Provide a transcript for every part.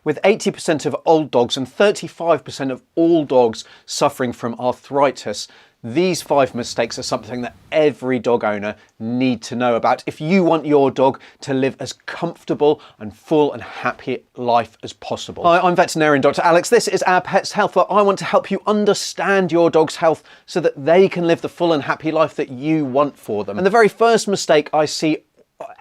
With 80% of old dogs and 35% of all dogs suffering from arthritis, these 5 mistakes are something that every dog owner needs to know about if you want your dog to live as comfortable and full and happy life as possible. Hi, I'm veterinarian Dr. Alex. This is Our Pet's Health, where I want to help you understand your dog's health so that they can live the full and happy life that you want for them. And the very first mistake I see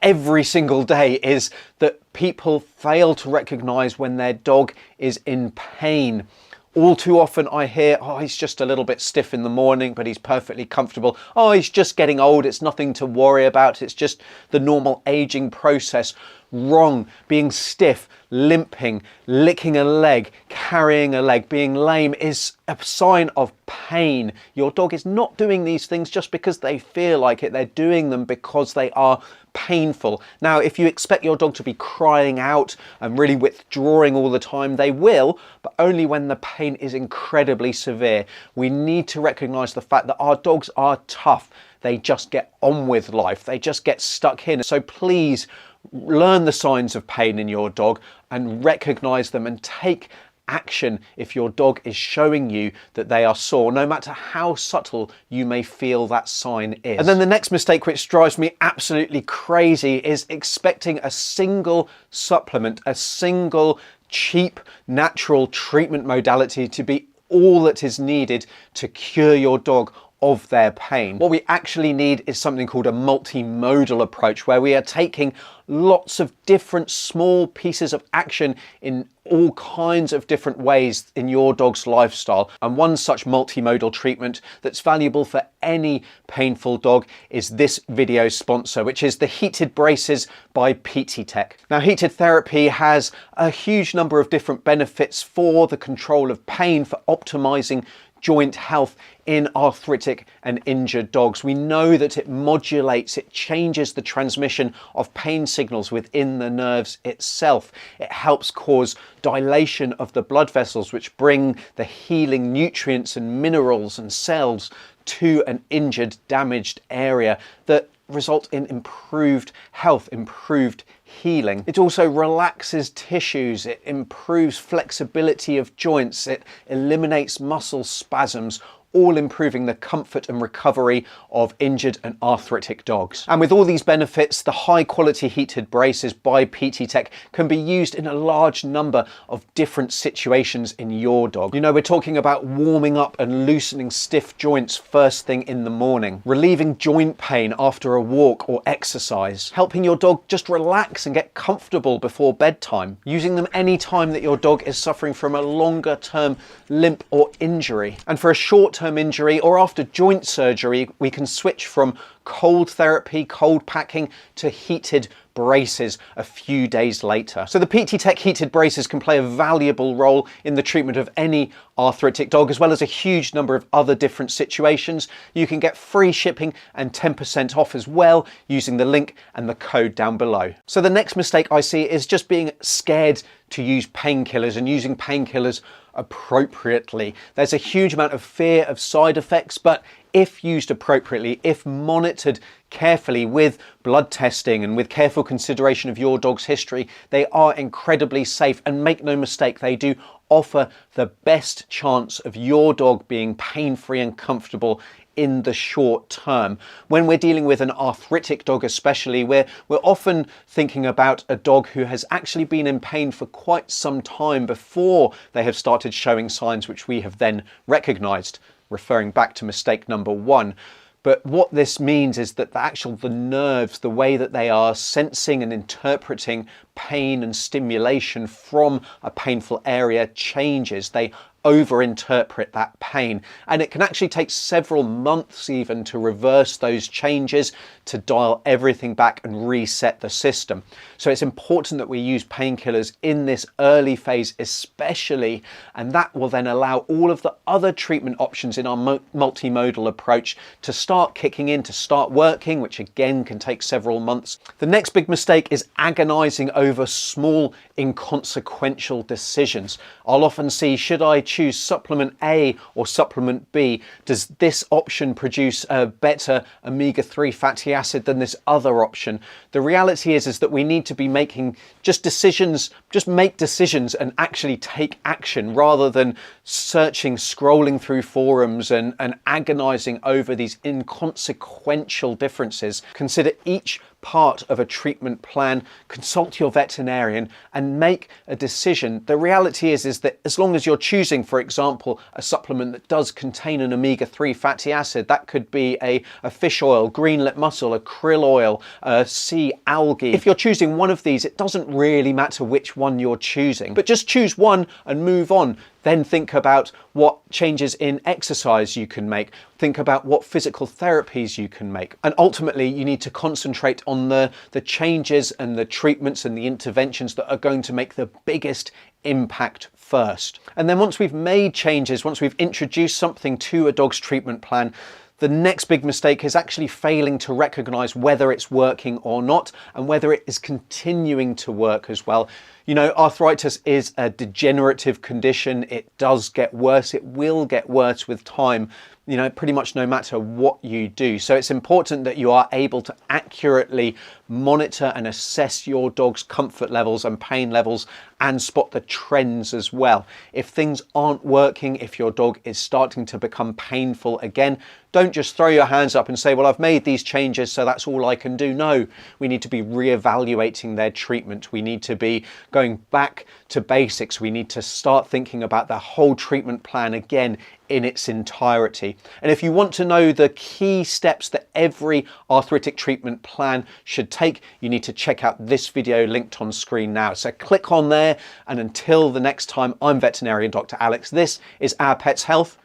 every single day is that people fail to recognize when their dog is in pain. All too often I hear, oh, he's just a little bit stiff in the morning, but he's perfectly comfortable. Oh, he's just getting old. It's nothing to worry about. It's just the normal aging process. Wrong. Being stiff, limping, licking a leg, carrying a leg, being lame is a sign of pain. Your dog is not doing these things just because they feel like it. They're doing them because they are painful. Now, if you expect your dog to be crying out and really withdrawing all the time, they will, but only when the pain is incredibly severe. We need to recognize the fact that our dogs are tough. They just get on with life. They just get stuck in. So please learn the signs of pain in your dog and recognize them and take action if your dog is showing you that they are sore, no matter how subtle you may feel that sign is. And then the next mistake, which drives me absolutely crazy, is expecting a single supplement, a single cheap natural treatment modality to be all that is needed to cure your dog of their pain. What we actually need is something called a multimodal approach, where we are taking lots of different small pieces of action in all kinds of different ways in your dog's lifestyle. And one such multimodal treatment that's valuable for any painful dog is this video's sponsor, which is the heated braces by Petietec. Now, heated therapy has a huge number of different benefits for the control of pain, for optimizing joint health in arthritic and injured dogs. We know that it modulates, it changes the transmission of pain signals within the nerves itself. It helps cause dilation of the blood vessels, which bring the healing nutrients and minerals and cells to an injured, damaged area that result in improved health, improved healing. It also relaxes tissues, it improves flexibility of joints, it eliminates muscle spasms, all improving the comfort and recovery of injured and arthritic dogs. And with all these benefits, the high quality heated braces by Petietec can be used in a large number of different situations in your dog. You know, we're talking about warming up and loosening stiff joints first thing in the morning, relieving joint pain after a walk or exercise, helping your dog just relax and get comfortable before bedtime, using them any time that your dog is suffering from a longer term limp or injury. And for a short-term injury or after joint surgery, we can switch from cold therapy, cold packing, to heated braces a few days later. So the Petietec heated braces can play a valuable role in the treatment of any arthritic dog, as well as a huge number of other different situations. You can get free shipping and 10% off as well using the link and the code down below. So the next mistake I see is just being scared to use painkillers and using painkillers appropriately. There's a huge amount of fear of side effects, but if used appropriately, if monitored carefully with blood testing and with careful consideration of your dog's history, they are incredibly safe. And make no mistake, they do offer the best chance of your dog being pain-free and comfortable in the short term. When we're dealing with an arthritic dog especially, we're often thinking about a dog who has actually been in pain for quite some time before they have started showing signs which we have then recognized, referring back to mistake number 1. But what this means is that the nerves, the way that they are sensing and interpreting pain and stimulation from a painful area changes. They overinterpret that pain, and it can actually take several months even to reverse those changes, to dial everything back and reset the system. So it's important that we use painkillers in this early phase especially, and that will then allow all of the other treatment options in our multimodal approach to start kicking in, to start working, which again can take several months. The next big mistake is agonizing over small inconsequential decisions. I'll often see, should I choose supplement A or supplement B? Does this option produce a better omega-3 fatty acid than this other option? The reality is that we need to be making decisions, just make decisions and actually take action, rather than searching, scrolling through forums and agonizing over these inconsequential differences. Consider each part of a treatment plan, consult your veterinarian and make a decision. The reality is that as long as you're choosing, for example, a supplement that does contain an omega-3 fatty acid, that could be a fish oil, green lip mussel, a krill oil, sea algae. If you're choosing one of these, it doesn't really matter which one you're choosing, but just choose one and move on. Then think about what changes in exercise you can make. Think about what physical therapies you can make. And ultimately, you need to concentrate on the changes and the treatments and the interventions that are going to make the biggest impact first. And then once we've made changes, once we've introduced something to a dog's treatment plan, the next big mistake is actually failing to recognize whether it's working or not, and whether it is continuing to work as well. You know, arthritis is a degenerative condition. It does get worse. It will get worse with time, you know, pretty much no matter what you do. So it's important that you are able to accurately monitor and assess your dog's comfort levels and pain levels and spot the trends as well. If things aren't working, if your dog is starting to become painful again, don't just throw your hands up and say, well, I've made these changes, so that's all I can do. No, we need to be reevaluating their treatment. We need to be going back to basics. We need to start thinking about the whole treatment plan again in its entirety. And if you want to know the key steps that every arthritic treatment plan should take, you need to check out this video linked on screen now. So click on there, and until the next time, I'm Veterinarian Dr. Alex. This is Our Pets Health,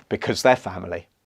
because they're family.